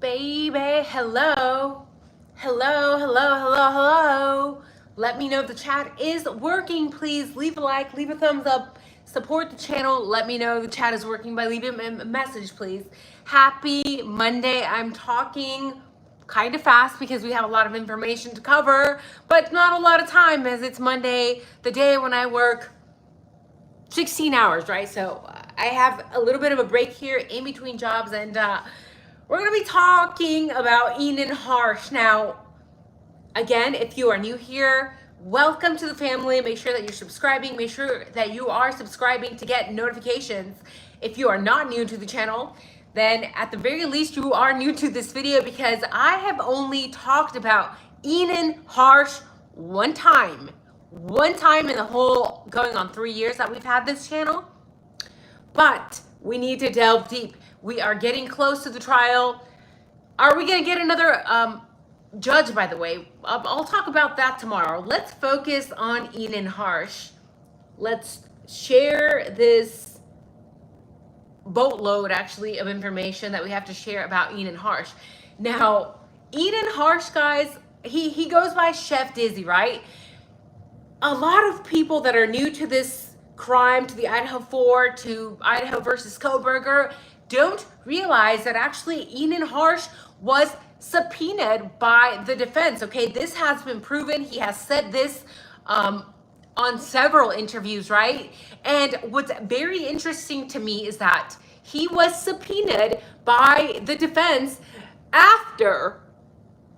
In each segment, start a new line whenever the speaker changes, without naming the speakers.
baby. Hello. Hello, hello, hello, hello. Let me know if the chat is working. Please leave a like, leave a thumbs up, support the channel. Let me know if the chat is working by leaving a message, please. Happy Monday. I'm talking kind of fast because we have a lot of information to cover, but not a lot of time as it's Monday, the day when I work 16 hours, right? So I have a little bit of a break here in between jobs, and we're going to be talking about Enan Harsh. Now, again, if you are new here, welcome to the family. Make sure that you're subscribing. Make sure that you are subscribing to get notifications. If you are not new to the channel, then at the very least you are new to this video, because I have only talked about Enan Harsh one time in the whole going on 3 years that we've had this channel. But we need to delve deep. We are getting close to the trial. Are we going to get another judge, by the way? I'll talk about that tomorrow. Let's focus on Enan Harsh. Let's share this boatload, actually, of information that we have to share about Enan Harsh. Now, Enan Harsh, guys, he goes by Chef Dizzy, right? A lot of people that are new to this crime, to the IDAHO4, to Idaho versus Kohberger, don't realize that actually Enan Harsh was subpoenaed by the defense. Okay, this has been proven. He has said this on several interviews, right? And what's very interesting to me is that he was subpoenaed by the defense after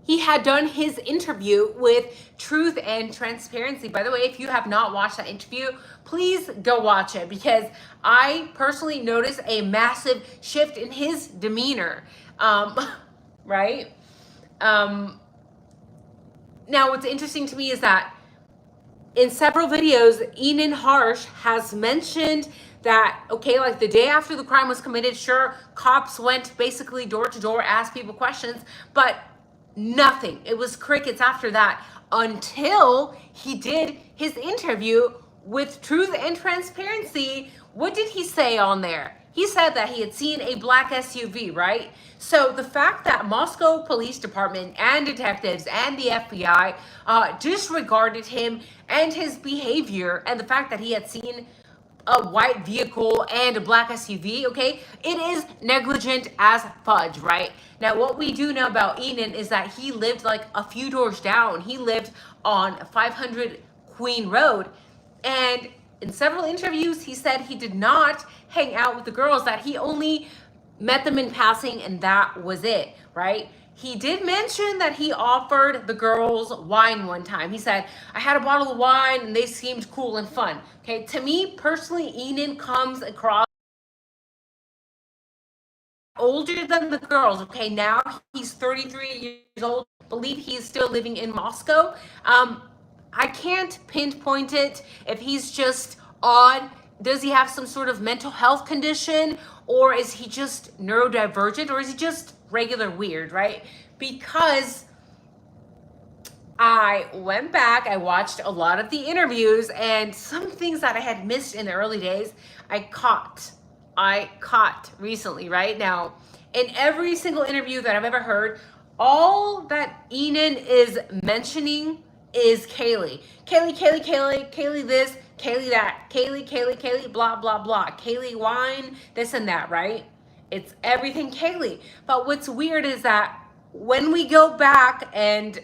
he had done his interview with Truth and Transparency. By the way, if you have not watched that interview, please go watch it, because I personally noticed a massive shift in his demeanor, right? Now, what's interesting to me is that in several videos, Enan Harsh has mentioned that, okay, like the day after the crime was committed, sure, cops went basically door to door, asked people questions, but nothing. It was crickets after that, until he did his interview with Truth and Transparency. What did he say on there? He said that he had seen a black SUV, right? So the fact that Moscow Police Department and detectives and the FBI disregarded him and his behavior, and the fact that he had seen a white vehicle and a black SUV, okay, it is negligent as fudge, right? Now, what we do know about Enan is that he lived like a few doors down. He lived on 500 Queen Road, and in several interviews, he said he did not hang out with the girls, that he only met them in passing, and that was it, right? He did mention that he offered the girls wine one time. He said, I had a bottle of wine and they seemed cool and fun. Okay, to me personally, Enan comes across older than the girls. Okay, now he's 33 years old. I believe he's still living in Moscow. I can't pinpoint it if he's just odd. Does he have some sort of mental health condition, or is he just neurodivergent, or is he just regular weird, right? Because I went back, I watched a lot of the interviews, and some things that I had missed in the early days, I caught recently, right? Now, in every single interview that I've ever heard, all that Enan is mentioning is Kaylee. Kaylee this, Kaylee that, Kaylee, blah, blah, blah. Kaylee wine, this and that, right? It's everything Kaylee. But what's weird is that when we go back and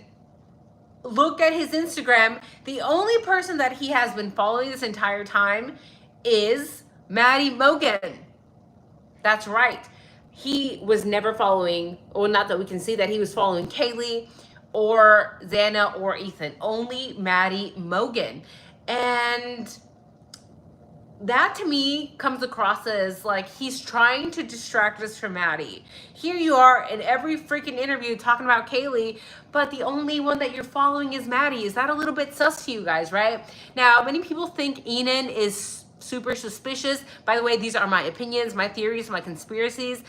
look at his Instagram, the only person that he has been following this entire time is Maddie Mogan. That's right. He was never following, or not that we can see that he was following Kaylee or Xana or Ethan, only Maddie Mogan. And that to me comes across as like he's trying to distract us from Maddie. Here you are in every freaking interview talking about Kaylee, but the only one that you're following is Maddie. Is that a little bit sus to you guys, right? Now, many people think Enan is super suspicious. By the way, these are my opinions, my theories, my conspiracies.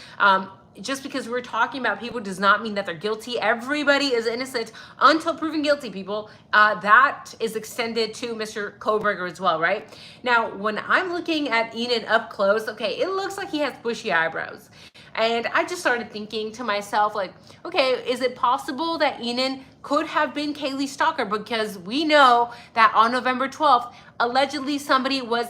Just because we're talking about people does not mean that they're guilty. Everybody is innocent until proven guilty, people. That is extended to Mr. Kohberger as well, right? Now, when I'm looking at Enan up close, okay, it looks like he has bushy eyebrows. And I just started thinking to myself, like, okay, is it possible that Enan could have been Kaylee's stalker? Because we know that on November 12th, allegedly somebody was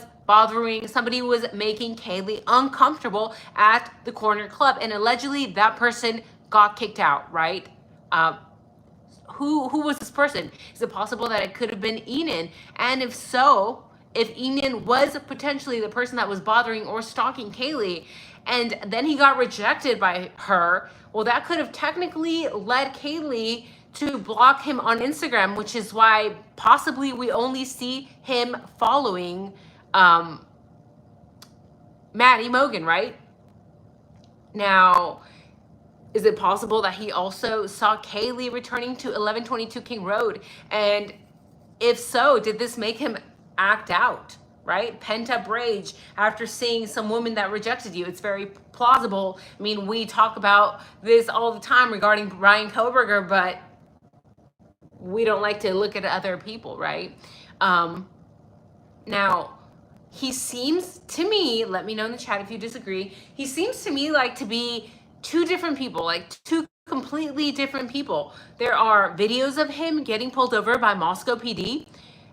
somebody was making Kaylee uncomfortable at the corner club. And allegedly that person got kicked out, right? Who was this person? Is it possible that it could have been Enan? And if so, if Enan was potentially the person that was bothering or stalking Kaylee, and then he got rejected by her, well, that could have technically led Kaylee to block him on Instagram, which is why possibly we only see him following Maddie Mogan, right? Now, is it possible that he also saw Kaylee returning to 1122 King Road? And if so, did this make him act out, right? Pent up rage after seeing some woman that rejected you. It's very plausible. I mean, we talk about this all the time regarding Ryan Koberger, but we don't like to look at other people, right? Now, he seems to me, let me know in the chat if you disagree, he seems to me like to be two different people, like two completely different people. There are videos of him getting pulled over by Moscow PD,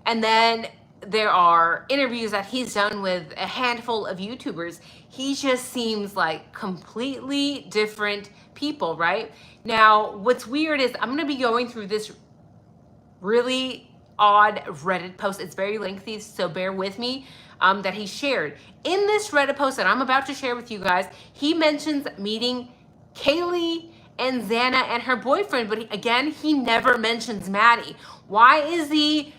and then there are interviews that he's done with a handful of YouTubers. He just seems like completely different people, right? Now, what's weird is I'm gonna be going through this really odd Reddit post. It's very lengthy, so bear with me, that he shared. In this Reddit post that I'm about to share with you guys, he mentions meeting Kaylee and Xana and her boyfriend, but again, he never mentions Maddie. Why is he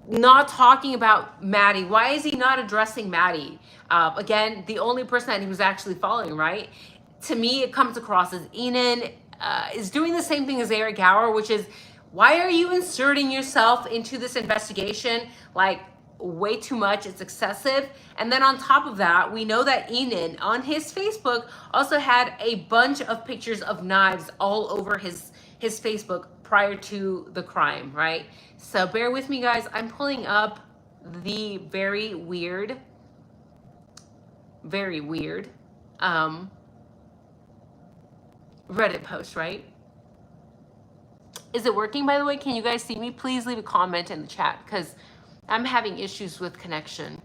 not talking about Maddie? Why is he not addressing Maddie? Again, the only person that he was actually following, right? To me, it comes across as Enan is doing the same thing as Eric Gower, which is, why are you inserting yourself into this investigation? Like, way too much. It's excessive. And then on top of that, we know that Enan on his Facebook also had a bunch of pictures of knives all over his Facebook prior to the crime, right? So bear with me, guys. I'm pulling up the very weird Reddit post, right? Is it working, by the way? Can you guys see me? Please leave a comment in the chat because I'm having issues with connection.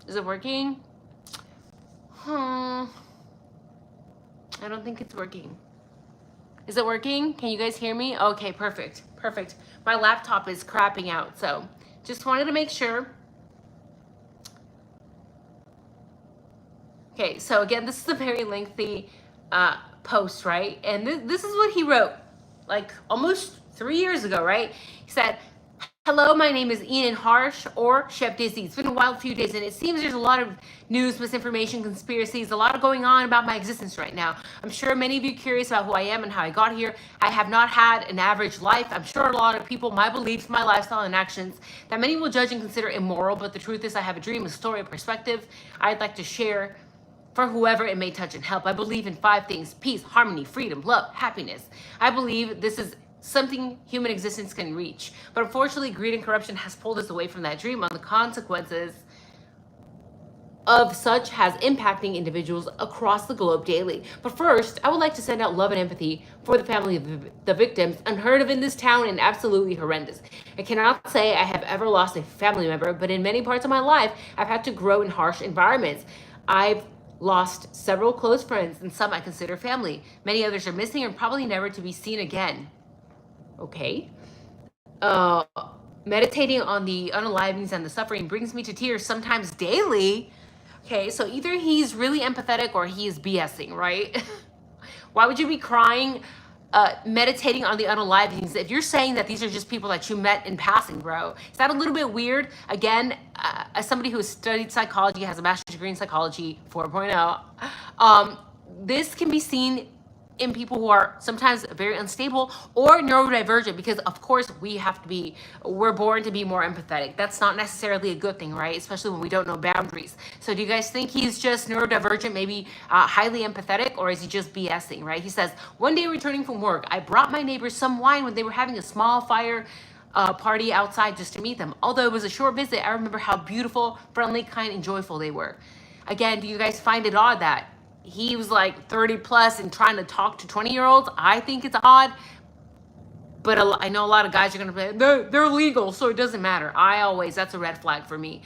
Is it working? I don't think it's working. Is it working? Can you guys hear me? Okay, perfect. Perfect. My laptop is crapping out, so just wanted to make sure. Okay, so again, this is a very lengthy post, right? And this is what he wrote, like almost 3 years ago, right? He said, "Hello, my name is Enan Harsh, or Chef Dizzy. It's been a wild few days, and it seems there's a lot of news, misinformation, conspiracies, a lot going on about my existence right now. I'm sure many of you are curious about who I am and how I got here. I have not had an average life. I'm sure a lot of people, my beliefs, my lifestyle, and actions that many will judge and consider immoral, but the truth is I have a dream, a story, a perspective I'd like to share for whoever it may touch and help. I believe in 5 things: peace, harmony, freedom, love, happiness. I believe this is something human existence can reach. But unfortunately, greed and corruption has pulled us away from that dream, and the consequences of such has impacting individuals across the globe daily. But first, I would like to send out love and empathy for the family of the victims, unheard of in this town and absolutely horrendous. I cannot say I have ever lost a family member, but in many parts of my life, I've had to grow in harsh environments. I've lost several close friends, and some I consider family. Many others are missing and probably never to be seen again." Okay. Meditating on the unalivings and the suffering brings me to tears sometimes daily. Okay, so either he's really empathetic or he is BSing, right? Why would you be crying, meditating on the unalivings if you're saying that these are just people that you met in passing, bro? Is that a little bit weird? Again, as somebody who has studied psychology, has a master's degree in psychology 4.0, this can be seen in people who are sometimes very unstable or neurodivergent, because of course we're born to be more empathetic. That's not necessarily a good thing, right? Especially when we don't know boundaries. So do you guys think he's just neurodivergent, maybe highly empathetic, or is he just BSing, right? He says, one day returning from work, I brought my neighbors some wine when they were having a small fire party outside just to meet them. Although it was a short visit, I remember how beautiful, friendly, kind, and joyful they were. Again, do you guys find it odd that he was like 30 plus and trying to talk to 20-year-olds? I think it's odd, but I know a lot of guys are going to be, they're legal, so it doesn't matter. That's a red flag for me.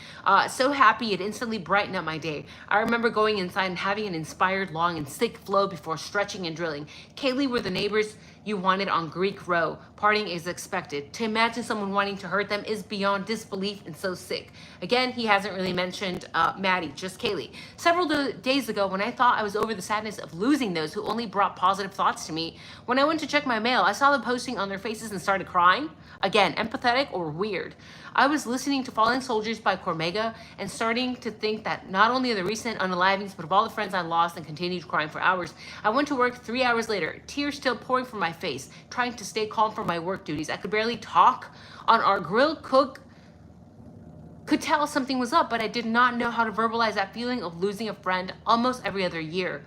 So happy, it instantly brightened up my day. I remember going inside and having an inspired, long, and sick flow before stretching and drilling. Kaylee were the neighbors you wanted on Greek Row. Partying is expected. To imagine someone wanting to hurt them is beyond disbelief and so sick. Again, he hasn't really mentioned Maddie, just Kaylee. Several days ago, when I thought I was over the sadness of losing those who only brought positive thoughts to me, when I went to check my mail, I saw them posting on their faces and started crying. Again, empathetic or weird. I was listening to Fallen Soldiers by Cormega and starting to think that not only of the recent unalivings, but of all the friends I lost, and continued crying for hours. I went to work 3 hours later, tears still pouring from my face, trying to stay calm for my work duties. I could barely talk. On our grill, cook could tell something was up, but I did not know how to verbalize that feeling of losing a friend almost every other year.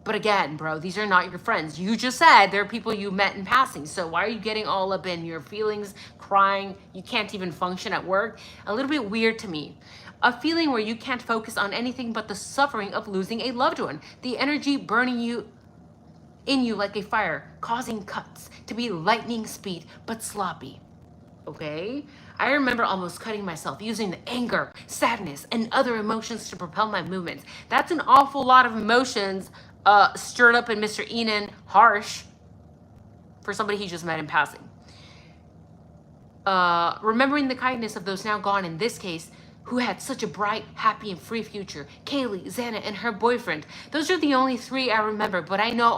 But again, bro, these are not your friends. You just said they're people you met in passing. So why are you getting all up in your feelings, crying? You can't even function at work. A little bit weird to me. A feeling where you can't focus on anything but the suffering of losing a loved one. The energy burning in you like a fire, causing cuts to be lightning speed, but sloppy. Okay? I remember almost cutting myself, using the anger, sadness, and other emotions to propel my movements. That's an awful lot of emotions stirred up in Mr. Enan Harsh for somebody he just met in passing. Remembering the kindness of those now gone, in this case, who had such a bright, happy, and free future. Kaylee, Xana, and her boyfriend. Those are the only three I remember, but I know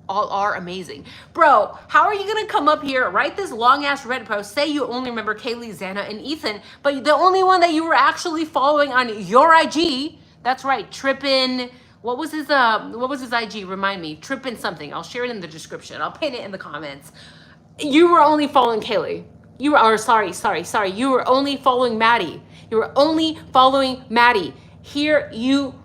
all are amazing. Bro, how are you gonna come up here, write this long ass Reddit post, say you only remember Kaylee, Xana, and Ethan, but the only one that you were actually following on your IG, that's right, Trippin', what was his IG? Remind me. Trippin' something. I'll share it in the description. I'll pin it in the comments. You were only following Kaylee. You were only following Maddie. You were only following Maddie. Here you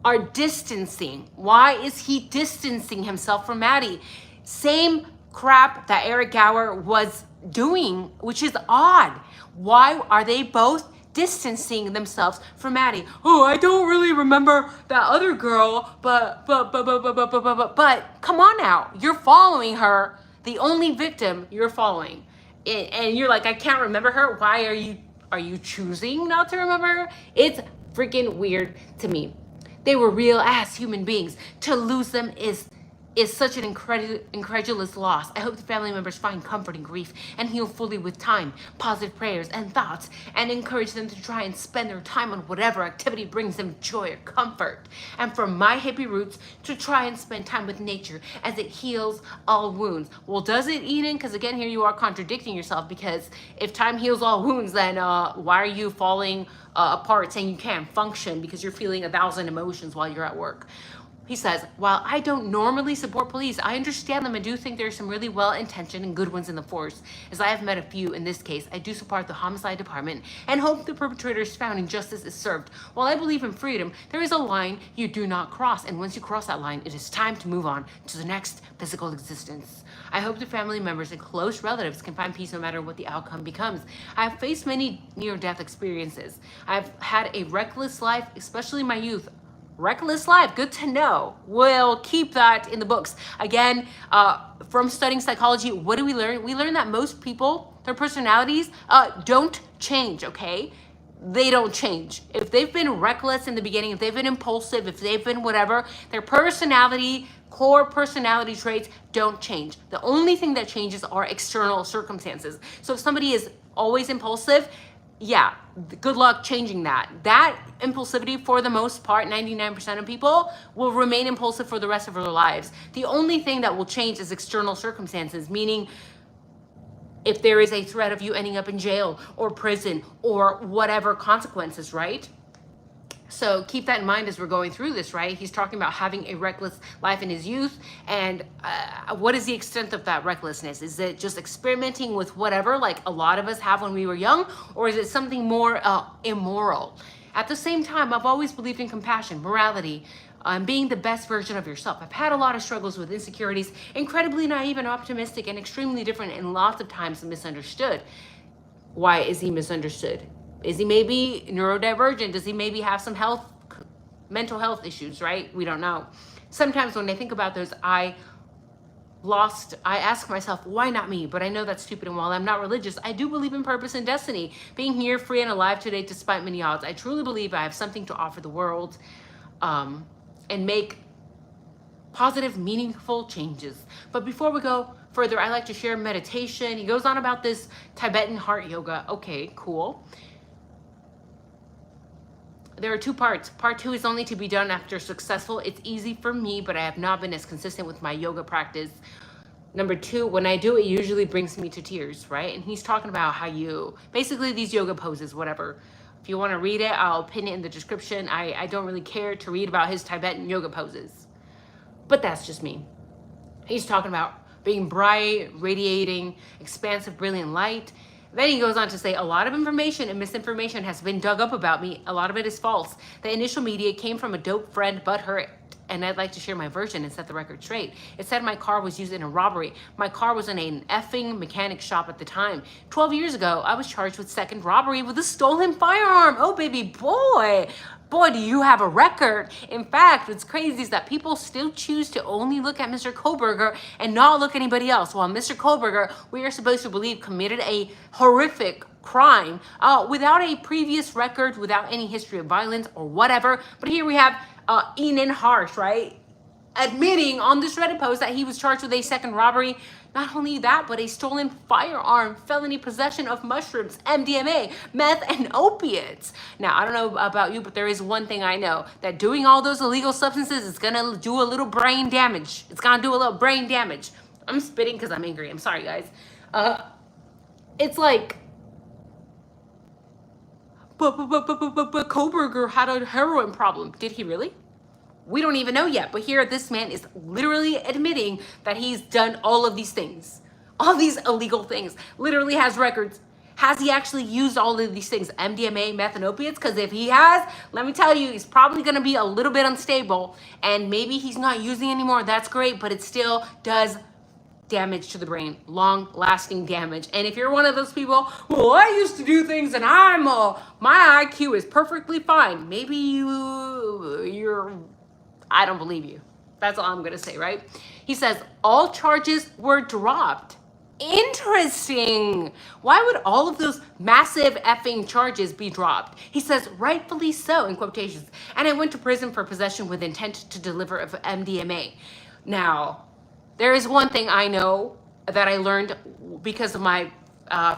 are distancing. Why is he distancing himself from Maddie? Same crap that Eric Gower was doing, which is odd. Why are they both distancing themselves from Maddie? Oh, I don't really remember that other girl, but come on now. You're following her, the only victim you're following. And you're like, I can't remember her. Why are you choosing not to remember her? It's freaking weird to me. They were real ass human beings. To lose them is such an incredulous loss. I hope the family members find comfort in grief and heal fully with time, positive prayers and thoughts, and encourage them to try and spend their time on whatever activity brings them joy or comfort. And from my hippie roots, to try and spend time with nature as it heals all wounds. Well, does it, Enan? Because again, here you are contradicting yourself, because if time heals all wounds, then why are you falling apart saying you can't function because you're feeling 1,000 emotions while you're at work? He says, while I don't normally support police, I understand them and do think there are some really well-intentioned and good ones in the force. As I have met a few in this case, I do support the homicide department and hope the perpetrator is found and justice is served. While I believe in freedom, there is a line you do not cross, and once you cross that line, it is time to move on to the next physical existence. I hope the family members and close relatives can find peace no matter what the outcome becomes. I have faced many near-death experiences. I've had a reckless life, especially in my youth. Reckless life, good to know. We'll keep that in the books. Again, from studying psychology, what do we learn? We learn that most people, their personalities don't change, okay? They don't change. If they've been reckless in the beginning, if they've been impulsive, if they've been whatever, their personality, core personality traits don't change. The only thing that changes are external circumstances. So if somebody is always impulsive, yeah, good luck changing that. That impulsivity, for the most part, 99% of people will remain impulsive for the rest of their lives. The only thing that will change is external circumstances, meaning if there is a threat of you ending up in jail or prison or whatever consequences, right? So keep that in mind as we're going through this, right? He's talking about having a reckless life in his youth. And what is the extent of that recklessness? Is it just experimenting with whatever, like a lot of us have when we were young? Or is it something more immoral? At the same time, I've always believed in compassion, morality, and being the best version of yourself. I've had a lot of struggles with insecurities, incredibly naive and optimistic, and extremely different, and lots of times misunderstood. Why is he misunderstood? Is he maybe neurodivergent? Does he maybe have some mental health issues, right? We don't know. Sometimes when I think about those, I ask myself, why not me? But I know that's stupid. And while I'm not religious, I do believe in purpose and destiny. Being here, free and alive today, despite many odds, I truly believe I have something to offer the world, and make positive, meaningful changes. But before we go further, I like to share meditation. He goes on about this Tibetan heart yoga. Okay, cool. There are two parts. Part 2 is only to be done after successful. It's easy for me, but I have not been as consistent with my yoga practice. Number 2, when I do, it usually brings me to tears, right? And he's talking about how you, basically these yoga poses, whatever. If you want to read it, I'll pin it in the description. I don't really care to read about his Tibetan yoga poses. But that's just me. He's talking about being bright, radiating, expansive, brilliant light. Then he goes on to say, a lot of information and misinformation has been dug up about me. A lot of it is false. The initial media came from a dope friend, butthurt, and I'd like to share my version and set the record straight. It said my car was used in a robbery. My car was in an effing mechanic shop at the time. 12 years ago, I was charged with second robbery with a stolen firearm. Oh, baby boy. Boy, do you have a record. In fact, what's crazy is that people still choose to only look at Mr. Kohlberger and not look at anybody else. While Mr. Kohlberger, we are supposed to believe, committed a horrific crime without a previous record, without any history of violence or whatever. But here we have Enan Harsh, right? Admitting on this Reddit post that he was charged with a second robbery. Not only that, but a stolen firearm, felony possession of mushrooms, MDMA, meth, and opiates. Now, I don't know about you, but there is one thing I know, that doing all those illegal substances is gonna do a little brain damage. It's gonna do a little brain damage. I'm spitting because I'm angry. I'm sorry, guys. It's like, but Kohlberger had a heroin problem. Did he really? We don't even know yet, but here this man is literally admitting that he's done all of these things, all these illegal things, literally has records. Has he actually used all of these things, MDMA, meth, and opiates? Because if he has, let me tell you, he's probably going to be a little bit unstable, and maybe he's not using anymore. That's great, but it still does damage to the brain, long-lasting damage. And if you're one of those people, well, I used to do things and my IQ is perfectly fine. Maybe you're I don't believe you. That's all I'm going to say, right? He says, all charges were dropped. Interesting. Why would all of those massive effing charges be dropped? He says, rightfully so, in quotations. And I went to prison for possession with intent to deliver of MDMA. Now, there is one thing I know that I learned because of my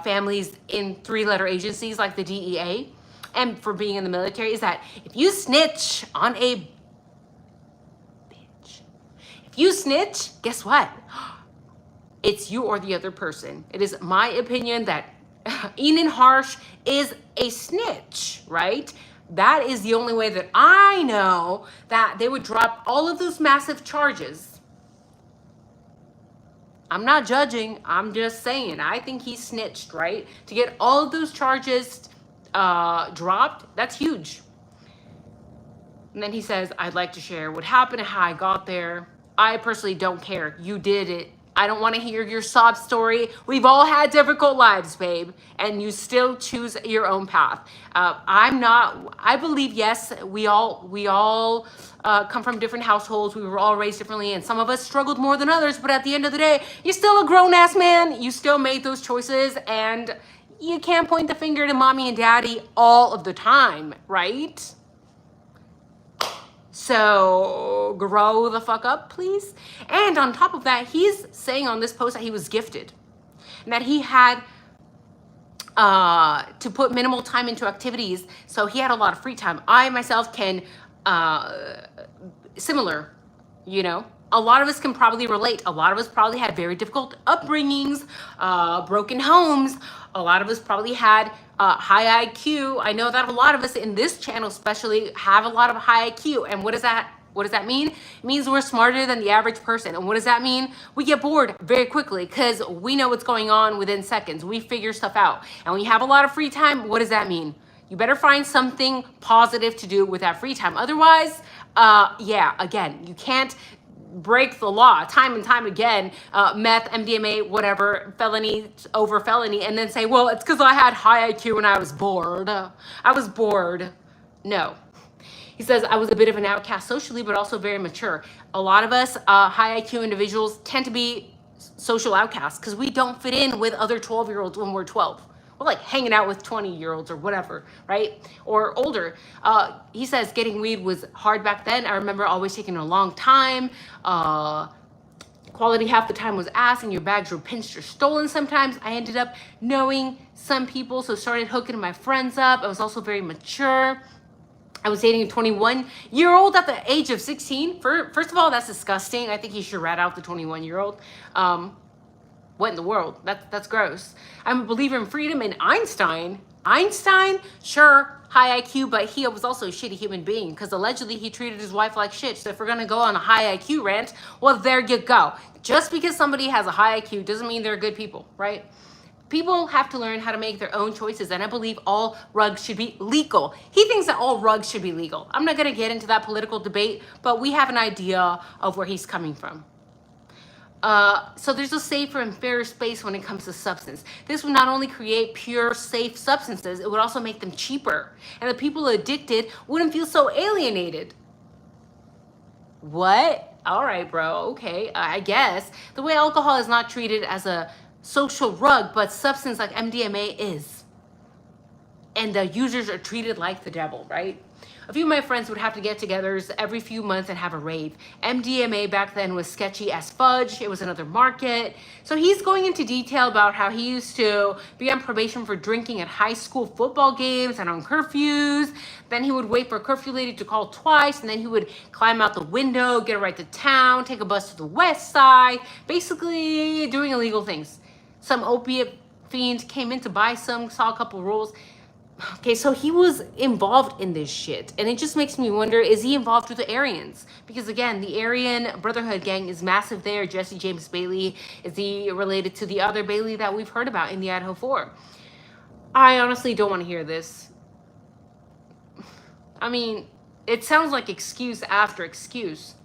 families in 3-letter agencies like the DEA and for being in the military, is that if you snitch on a If you snitch, guess what? It's you or the other person. It is my opinion that Enan Harsh is a snitch, right? That is the only way that I know that they would drop all of those massive charges. I'm not judging. I'm just saying. I think he snitched, right? To get all of those charges dropped, that's huge. And then he says, I'd like to share what happened and how I got there. I personally don't care. You did it. I don't want to hear your sob story. We've all had difficult lives, babe, and you still choose your own path. I believe, yes, we all come from different households. We were all raised differently, and some of us struggled more than others, but at the end of the day, you're still a grown-ass man. You still made those choices, and you can't point the finger to mommy and daddy all of the time, right? So grow the fuck up, please. And on top of that, he's saying on this post that he was gifted and that he had to put minimal time into activities. So he had a lot of free time. I myself can, similar, you know, a lot of us can probably relate. A lot of us probably had very difficult upbringings, broken homes. A lot of us probably had high IQ. I know that a lot of us in this channel especially have a lot of high IQ. And what does that mean? It means we're smarter than the average person. And what does that mean? We get bored very quickly because we know what's going on within seconds. We figure stuff out. And when you have a lot of free time, what does that mean? You better find something positive to do with that free time. Otherwise, yeah, again, you can't break the law time and time again, meth, MDMA, whatever, felony over felony, and then say, well, it's because I had high IQ and I was bored. I was bored. No. He says, I was a bit of an outcast socially, but also very mature. A lot of us high IQ individuals tend to be social outcasts because we don't fit in with other 12-year-olds when we're 12. We're like hanging out with 20-year-olds or whatever, right? Or older. He says getting weed was hard back then. I remember always taking a long time. Quality half the time was ass and your bags were pinched or stolen sometimes. I ended up knowing some people, so started hooking my friends up. I was also very mature. I was dating a 21-year-old at the age of 16. First of all, that's disgusting. I think he should rat out the 21-year-old. What in the world? That's gross. I'm a believer in freedom. And Einstein, sure, high IQ, but he was also a shitty human being because allegedly he treated his wife like shit. So if we're gonna go on a high IQ rant, well, there you go. Just because somebody has a high IQ doesn't mean they're good people, right? People have to learn how to make their own choices, and I believe all rugs should be legal. He thinks that all rugs should be legal. I'm not gonna get into that political debate, but we have an idea of where he's coming from. So there's a safer and fairer space when it comes to substance. This would not only create pure, safe substances, it would also make them cheaper. And the people addicted wouldn't feel so alienated. What? All right, bro. Okay, I guess. The way alcohol is not treated as a social rug, but substance like MDMA is. And the users are treated like the devil, right? A few of my friends would have to get togethers every few months and have a rave. MDMA back then was sketchy as fudge. It was another market. So he's going into detail about how he used to be on probation for drinking at high school football games and on curfews. Then he would wait for a curfew lady to call twice, and then he would climb out the window, get a ride to town, take a bus to the west side, basically doing illegal things. Some opiate fiend came in to buy some, saw a couple rolls. Okay, so he was involved in this shit. And it just makes me wonder, is he involved with the Aryans? Because again, the Aryan Brotherhood gang is massive there. Jesse James Bailey, is he related to the other Bailey that we've heard about in the IDAHO4? I honestly don't want to hear this. I mean, it sounds like excuse after excuse.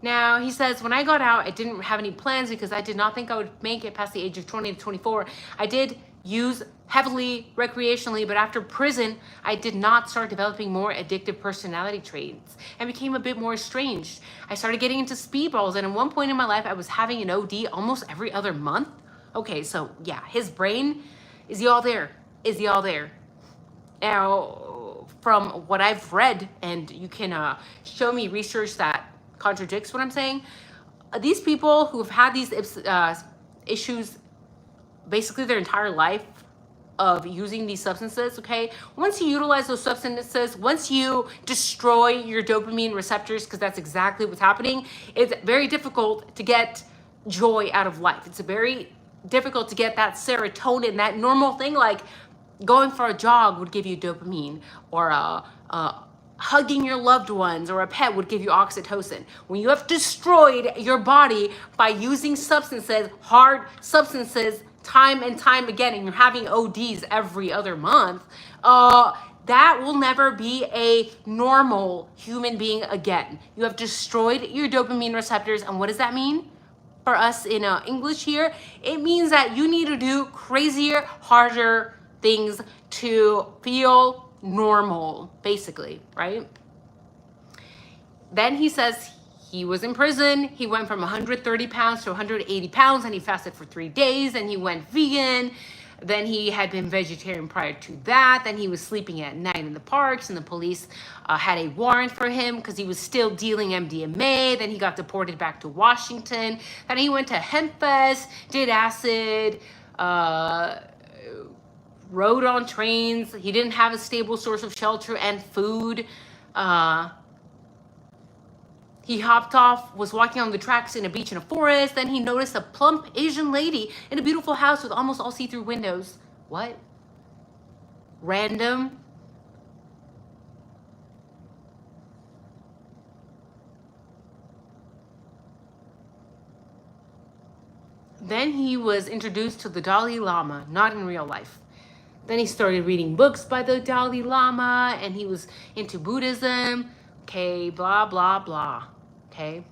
Now, he says, when I got out, I didn't have any plans because I did not think I would make it past the age of 20 to 24. I did use heavily recreationally, but after prison, I did not start developing more addictive personality traits and became a bit more estranged. I started getting into speedballs, and at one point in my life, I was having an OD almost every other month. Okay, so yeah, his brain, is he all there? Is he all there? Now, from what I've read, and you can show me research that contradicts what I'm saying, these people who have had these issues basically their entire life of using these substances, okay, once you utilize those substances, once you destroy your dopamine receptors, because that's exactly what's happening, it's very difficult to get joy out of life. It's very difficult to get that serotonin, that normal thing like going for a jog would give you dopamine, or hugging your loved ones or a pet would give you oxytocin. When you have destroyed your body by using substances, hard substances, time and time again, and you're having ODs every other month, that will never be a normal human being again. You have destroyed your dopamine receptors, and what does that mean? For us in English here, it means that you need to do crazier, harder things to feel normal, basically, right? Then he says he was in prison. He went from 130 pounds to 180 pounds, and he fasted for 3 days, and he went vegan. Then he had been vegetarian prior to that. Then he was sleeping at night in the parks, and the police had a warrant for him because he was still dealing MDMA. Then he got deported back to Washington. Then he went to HempFest, did acid, rode on trains. He didn't have a stable source of shelter and food. He hopped off, was walking on the tracks in a beach in a forest. Then he noticed a plump Asian lady in a beautiful house with almost all see-through windows. What? Random. Then he was introduced to the Dalai Lama, not in real life. Then he started reading books by the Dalai Lama, and he was into Buddhism. Okay, blah, blah, blah. Okay.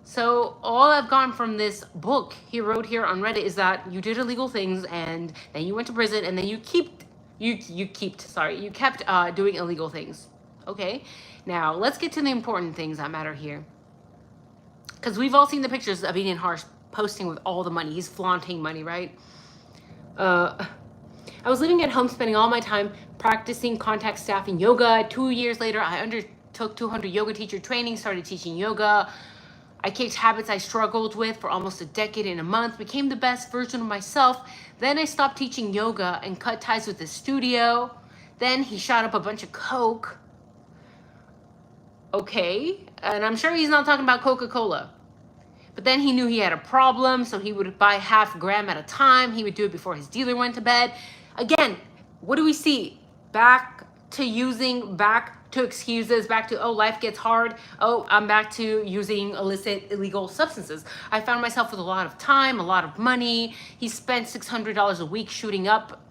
So all I've gotten from this book he wrote here on Reddit is that you did illegal things, and then you went to prison, and then you kept doing illegal things. Okay. Now let's get to the important things that matter here, because we've all seen the pictures of Enan Harsh posting with all the money. He's flaunting money, right? I was living at home, spending all my time practicing contact staffing yoga. 2 years later, I undertook 200 yoga teacher training, started teaching yoga. I kicked habits I struggled with for almost a decade in a month, became the best version of myself. Then I stopped teaching yoga and cut ties with the studio. Then he shot up a bunch of coke. Okay, and I'm sure he's not talking about Coca-Cola. But then he knew he had a problem, so he would buy half a gram at a time. He would do it before his dealer went to bed. Again, what do we see? Back to excuses, back to, oh, life gets hard. Oh, I'm back to using illicit, illegal substances. I found myself with a lot of time, a lot of money. He spent $600 a week shooting up.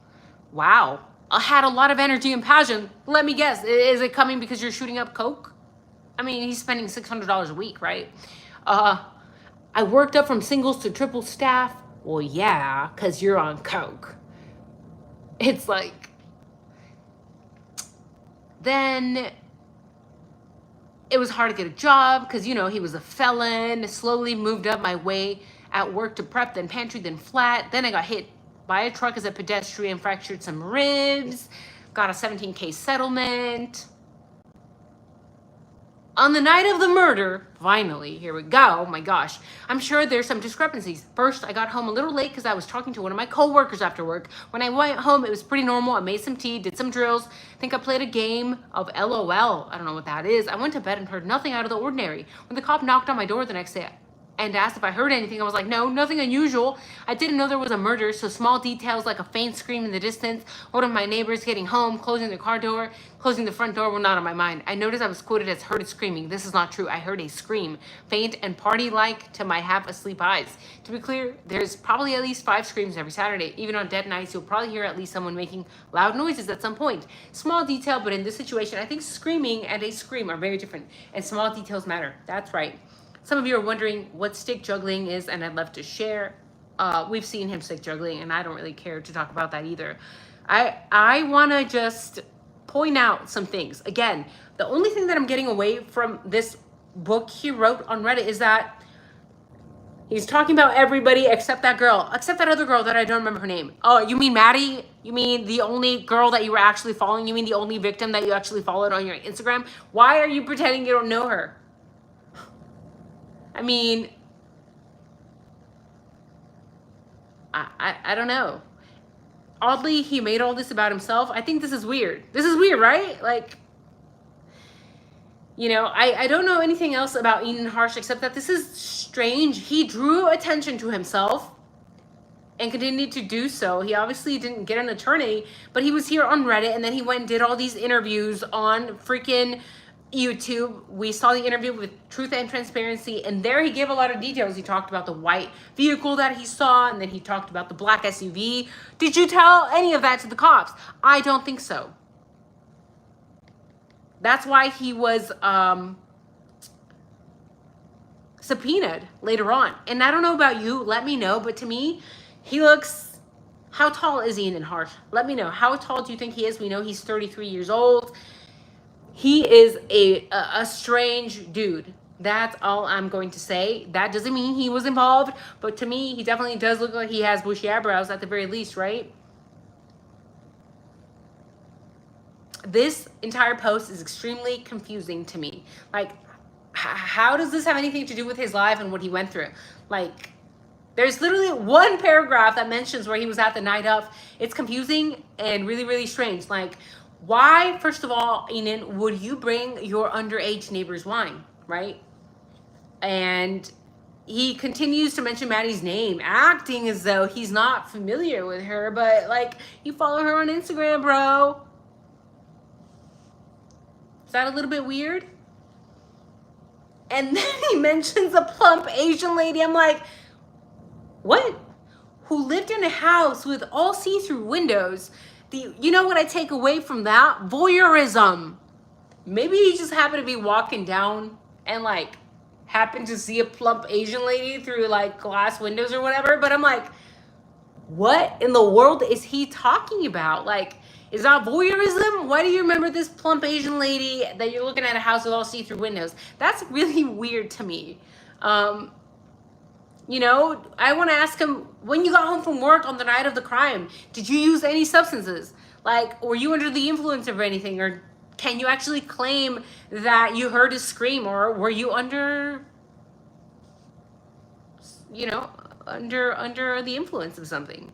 Wow. I had a lot of energy and passion. Let me guess, is it coming because you're shooting up coke? I mean, he's spending $600 a week, right? I worked up from singles to triple staff. Well, yeah, because you're on coke. It's like, then it was hard to get a job because, you know, he was a felon. Slowly moved up my way at work to prep, then pantry, then flat. Then I got hit by a truck as a pedestrian, fractured some ribs, got a $17K settlement. On the night of the murder, finally, here we go, oh my gosh, I'm sure there's some discrepancies. First, I got home a little late because I was talking to one of my co-workers after work. When I went home, it was pretty normal. I made some tea, did some drills. I think I played a game of LOL. I don't know what that is. I went to bed and heard nothing out of the ordinary. When the cop knocked on my door the next day and asked if I heard anything, I was like, no, nothing unusual. I didn't know there was a murder, so small details like a faint scream in the distance, one of my neighbors getting home, closing the car door, closing the front door were not on my mind. I noticed I was quoted as heard screaming. This is not true. I heard a scream, faint and party-like to my half-asleep eyes. To be clear, there's probably at least 5 screams every Saturday. Even on dead nights, you'll probably hear at least someone making loud noises at some point. Small detail, but in this situation, I think screaming and a scream are very different, and small details matter. That's right. Some of you are wondering what stick juggling is, and I'd love to share. We've seen him stick juggling, and I don't really care to talk about that either. I want to just point out some things. Again, the only thing that I'm getting away from this book he wrote on Reddit is that he's talking about everybody except that girl, except that other girl that I don't remember her name. Oh, you mean Maddie? You mean the only girl that you were actually following? You mean the only victim that you actually followed on your Instagram? Why are you pretending you don't know her? I mean, I don't know. Oddly, he made all this about himself. I think this is weird. This is weird, right? Like, you know, I don't know anything else about Enan Harsh except that this is strange. He drew attention to himself and continued to do so. He obviously didn't get an attorney, but he was here on Reddit, and then he went and did all these interviews on freaking YouTube. We saw the interview with Truth and Transparency, and there he gave a lot of details. He talked about the white vehicle that he saw, and then he talked about the black SUV. Did you tell any of that to the cops? I don't think so. That's why he was subpoenaed later on. And I don't know about you, let me know, but to me, he looks, how tall is Enan Harsh? Let me know. How tall do you think he is? We know he's 33 years old. He is a strange dude. That's all I'm going to say. That doesn't mean he was involved, but to me, he definitely does look like he has bushy eyebrows at the very least, right? This entire post is extremely confusing to me. Like, how does this have anything to do with his life and what he went through? Like, there's literally one paragraph that mentions where he was at the night of. It's confusing and really, really strange. Like, why, first of all, Enan, would you bring your underage neighbor's wine, right? And he continues to mention Maddie's name, acting as though he's not familiar with her, but like, you follow her on Instagram, bro. Is that a little bit weird? And then he mentions a plump Asian lady. I'm like, what? Who lived in a house with all see-through windows. You know what I take away from that? Voyeurism. Maybe he just happened to be walking down and like happened to see a plump Asian lady through like glass windows or whatever. But I'm like, what in the world is he talking about? Like, is that voyeurism? Why do you remember this plump Asian lady that you're looking at a house with all see-through windows? That's really weird to me. You know, I want to ask him, when you got home from work on the night of the crime, did you use any substances? Like, were you under the influence of anything? Or can you actually claim that you heard a scream? Or were you under, you know, under the influence of something?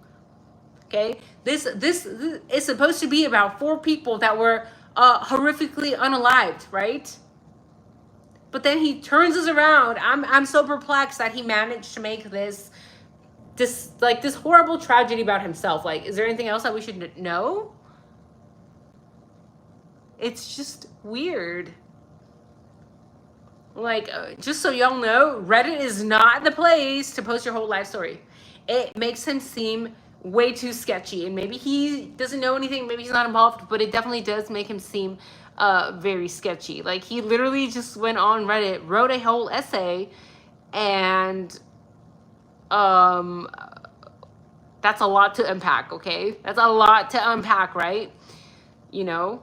Okay, this is supposed to be about 4 people that were horrifically unalived, right? But then he turns us around. I'm so perplexed that he managed to make this horrible tragedy about himself. Like, is there anything else that we should know? It's just weird. Like, just so y'all know, Reddit is not the place to post your whole life story. It makes him seem way too sketchy, and maybe he doesn't know anything, maybe he's not involved, but it definitely does make him seem very sketchy. Like, he literally just went on Reddit, wrote a whole essay, and that's a lot to unpack. Okay, that's a lot to unpack, right? You know,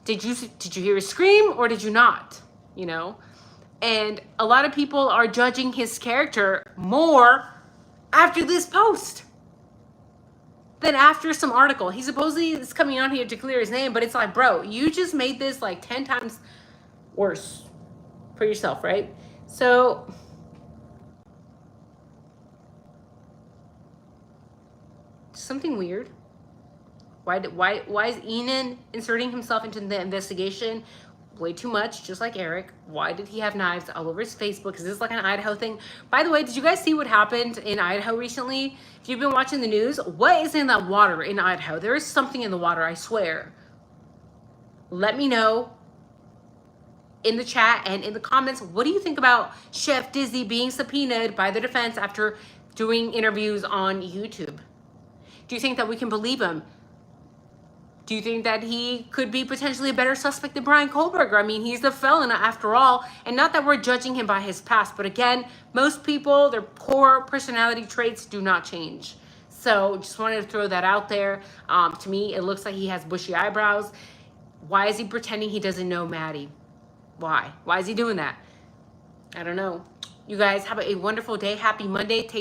did you hear a scream or did you not? You know, and a lot of people are judging his character more after this post than after some article. He supposedly is coming on here to clear his name, but it's like, bro, you just made this like 10 times worse for yourself, right? So something weird. Why is Enan inserting himself into the investigation? Way too much, just like Eric. Why did he have knives all over his Facebook? Is this like an Idaho thing? By the way, did you guys see what happened in Idaho recently? If you've been watching the news, what is in that water in Idaho? There is something in the water, I swear. Let me know in the chat and in the comments. What do you think about Chef Dizzy being subpoenaed by the defense after doing interviews on YouTube? Do you think that we can believe him? Do you think that he could be potentially a better suspect than Brian Kohlberger? I mean, he's the felon after all. And not that we're judging him by his past, but again, most people, their core personality traits do not change. So just wanted to throw that out there. To me, it looks like he has bushy eyebrows. Why is he pretending he doesn't know Maddie? Why? Why is he doing that? I don't know. You guys have a wonderful day. Happy Monday. Take